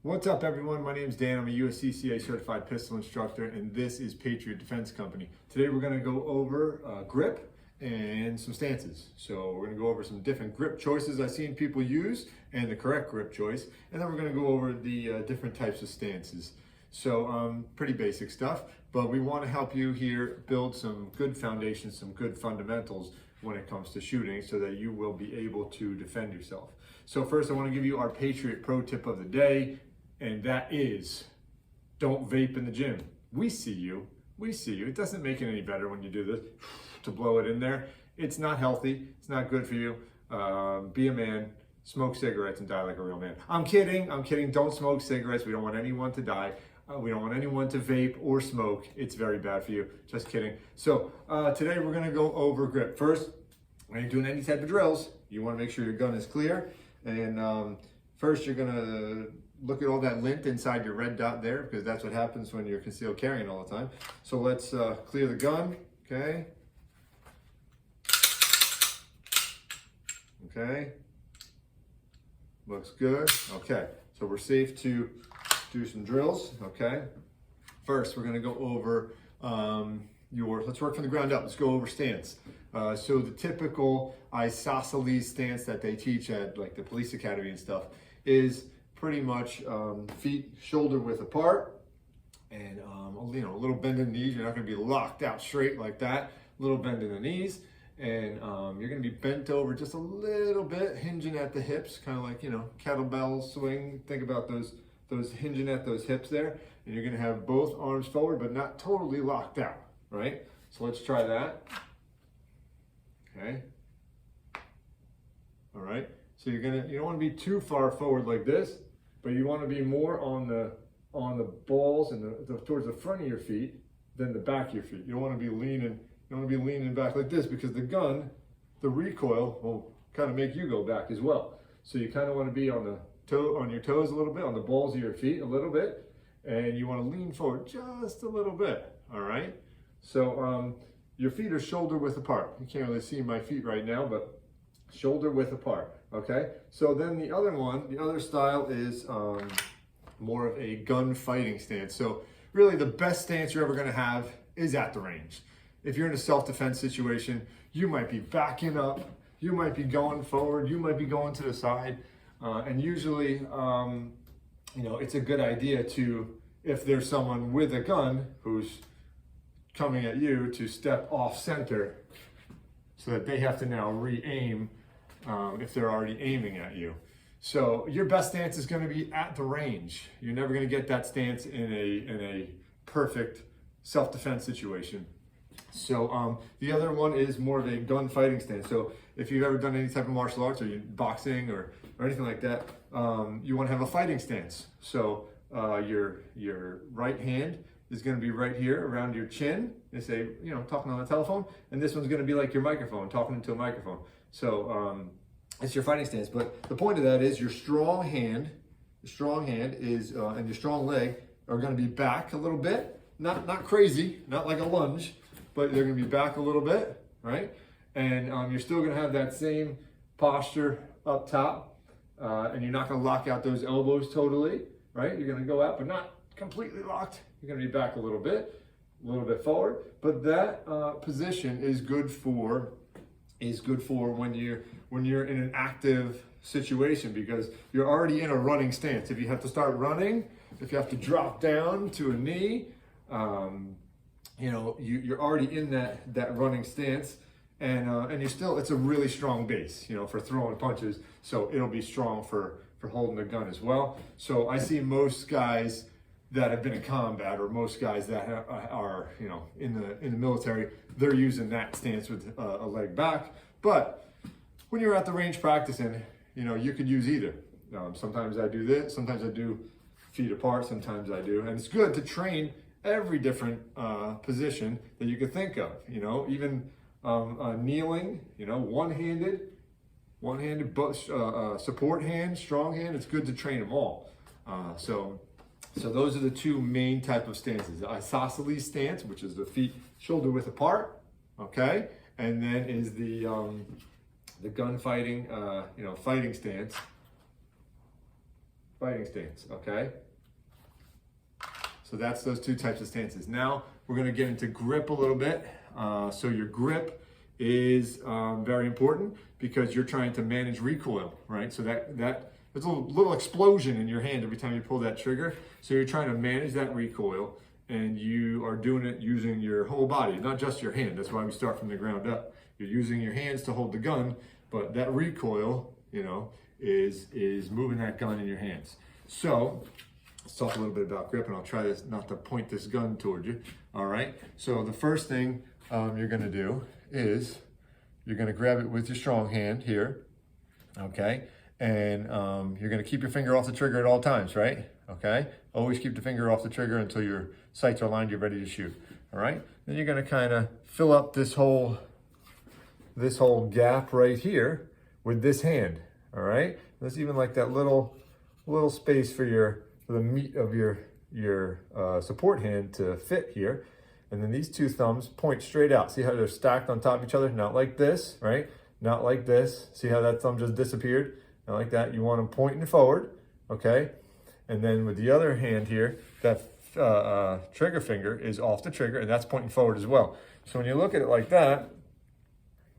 What's up, everyone? My name is Dan. I'm a USCCA certified pistol instructor, and this is Patriot Defense Company. Today we're going to go over grip and some stances. So we're going to go over some different grip choices I've seen people use and the correct grip choice, and then we're going to go over the different types of stances. So pretty basic stuff, but we want to help you here build some good foundations, some good fundamentals when it comes to shooting so that you will be able to defend yourself. So first I want to give you our Patriot Pro tip of the day. And that is, don't vape in the gym. We see you. It doesn't make it any better when you do this, to blow it in there. It's not healthy. It's not good for you. Be a man, smoke cigarettes and die like a real man. I'm kidding. Don't smoke cigarettes. We don't want anyone to die. We don't want anyone to vape or smoke. It's very bad for you. Just kidding. So today we're gonna go over grip. First, when you're doing any type of drills, you wanna make sure your gun is clear. And first you're gonna look at all that lint inside your red dot there, because that's what happens when you're concealed carrying all the time. So let's clear the gun, okay? Okay, looks good. Okay, so we're safe to do some drills, okay? First, we're gonna go over let's work from the ground up. Let's go over stance. So the typical isosceles stance that they teach at like the police academy and stuff is pretty much feet shoulder width apart, and a little bend in the knees. You're not going to be locked out straight like that. A little bend in the knees, and you're going to be bent over just a little bit, hinging at the hips, kind of like kettlebell swing. Think about those hinging at those hips there, and you're going to have both arms forward, but not totally locked out. Right? So let's try that. Okay. All right. So you don't want to be too far forward like this, but you want to be more on the balls and towards the front of your feet than the back of your feet. You don't want to be leaning. You don't want to be leaning back like this, because the gun, the recoil will kind of make you go back as well. So you kind of want to be on your toes a little bit, on the balls of your feet a little bit, and you want to lean forward just a little bit. All right. So your feet are shoulder width apart. You can't really see my feet right now, but shoulder width apart. Okay, so then the other style is more of a gun fighting stance. So really the best stance you're ever gonna have is at the range. If you're in a self-defense situation, you might be backing up, you might be going forward, you might be going to the side, and usually, it's a good idea to, if there's someone with a gun who's coming at you, to step off center so that they have to now re-aim if they're already aiming at you. So your best stance is going to be at the range. You're never going to get that stance in a perfect self-defense situation. So the other one is more of a gun fighting stance. So if you've ever done any type of martial arts, or you boxing or anything like that, you want to have a fighting stance. So your right hand is going to be right here around your chin. They say, talking on the telephone, and this one's going to be like your microphone, talking into a microphone. So it's your fighting stance. But the point of that is your strong hand is, and your strong leg are going to be back a little bit, not crazy, not like a lunge, but they're going to be back a little bit, right? And you're still going to have that same posture up top, and you're not going to lock out those elbows totally, right? You're going to go out, but not completely locked. You're going to be back a little bit forward. But that position is good for when you're in an active situation, because you're already in a running stance. If you have to start running, if you have to drop down to a knee, you're already in that running stance, and it's a really strong base, for throwing punches. So it'll be strong for holding the gun as well. So I see most guys that have been in combat, or most guys that are in the military, they're using that stance with a leg back. But when you're at the range practicing, you could use either. Sometimes I do this, sometimes I do feet apart, sometimes I do, and it's good to train every different position that you could think of. Even kneeling, one-handed, support hand, strong hand. It's good to train them all. So those are the two main type of stances. The isosceles stance, which is the feet shoulder width apart, okay? And then is the gunfighting, fighting stance, fighting stance, okay? So that's those two types of stances. Now we're gonna get into grip a little bit. So your grip is very important because you're trying to manage recoil, right? So that there's a little explosion in your hand every time you pull that trigger. So you're trying to manage that recoil, and you are doing it using your whole body, not just your hand. That's why we start from the ground up. You're using your hands to hold the gun, but that recoil, you know, is moving that gun in your hands. So let's talk a little bit about grip, and I'll try this not to point this gun towards you. All right. So the first thing you're going to do is you're going to grab it with your strong hand here. Okay. And you're going to keep your finger off the trigger at all times, right? Okay. Always keep the finger off the trigger until your sights are aligned, you're ready to shoot. All right. Then you're going to kind of fill up this whole gap right here with this hand. All right. There's even like that little space for the meat of your support hand to fit here. And then these two thumbs point straight out. See how they're stacked on top of each other? Not like this, right? Not like this. See how that thumb just disappeared? Not like that. You want them pointing forward, okay? And then with the other hand here, that trigger finger is off the trigger, and that's pointing forward as well. So when you look at it like that,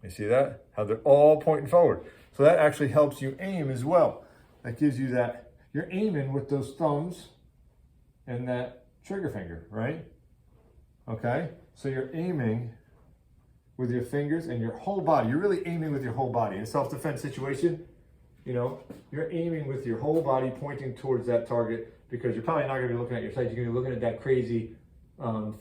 you see that? How they're all pointing forward. So that actually helps you aim as well. That gives you that, you're aiming with those thumbs and that trigger finger, right? Okay, so you're aiming with your fingers and your whole body. You're really aiming with your whole body. In a self-defense situation, you know, you're aiming with your whole body pointing towards that target, because you're probably not gonna be looking at your sights. You're gonna be looking at that crazy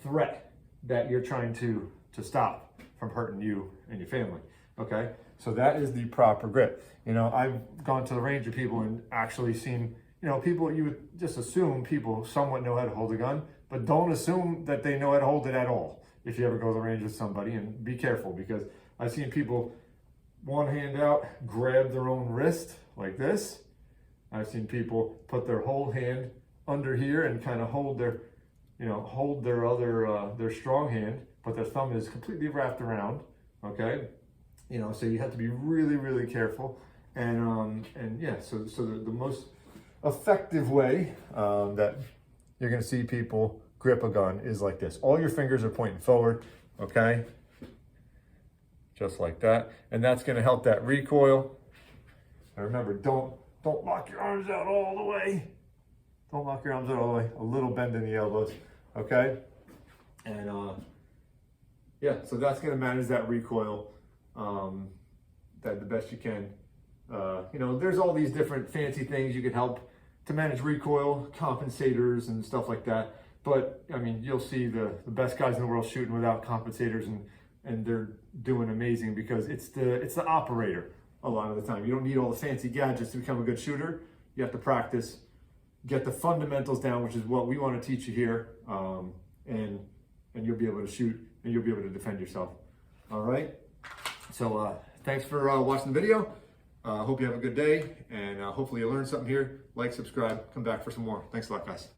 threat that you're trying to stop from hurting you and your family, okay? So that is the proper grip. You know, I've gone to the range with people and actually seen, you know, people, you would just assume people somewhat know how to hold a gun, but don't assume that they know how to hold it at all if you ever go to the range with somebody, and be careful, because I've seen people one hand out, grab their own wrist like this. I've seen people put their whole hand under here and kind of hold their, you know, hold their other, their strong hand, but their thumb is completely wrapped around, okay? You know, so you have to be really, really careful. And yeah, so the most effective way that you're going to see people grip a gun is like this. All your fingers are pointing forward, okay? Just like that. And that's going to help that recoil. And remember, don't lock your arms out all the way. Don't lock your arms out all the way. A little bend in the elbows, okay? And yeah, so that's going to manage that recoil that the best you can. You know, there's all these different fancy things you can help to manage recoil, compensators and stuff like that. But I mean, you'll see the best guys in the world shooting without compensators, and they're doing amazing, because it's the operator a lot of the time. You don't need all the fancy gadgets to become a good shooter. You have to practice, get the fundamentals down, which is what we want to teach you here, and you'll be able to shoot and you'll be able to defend yourself. All right. So thanks for watching the video. Hope you have a good day, and hopefully you learned something here. Like, subscribe, come back for some more. Thanks a lot, guys.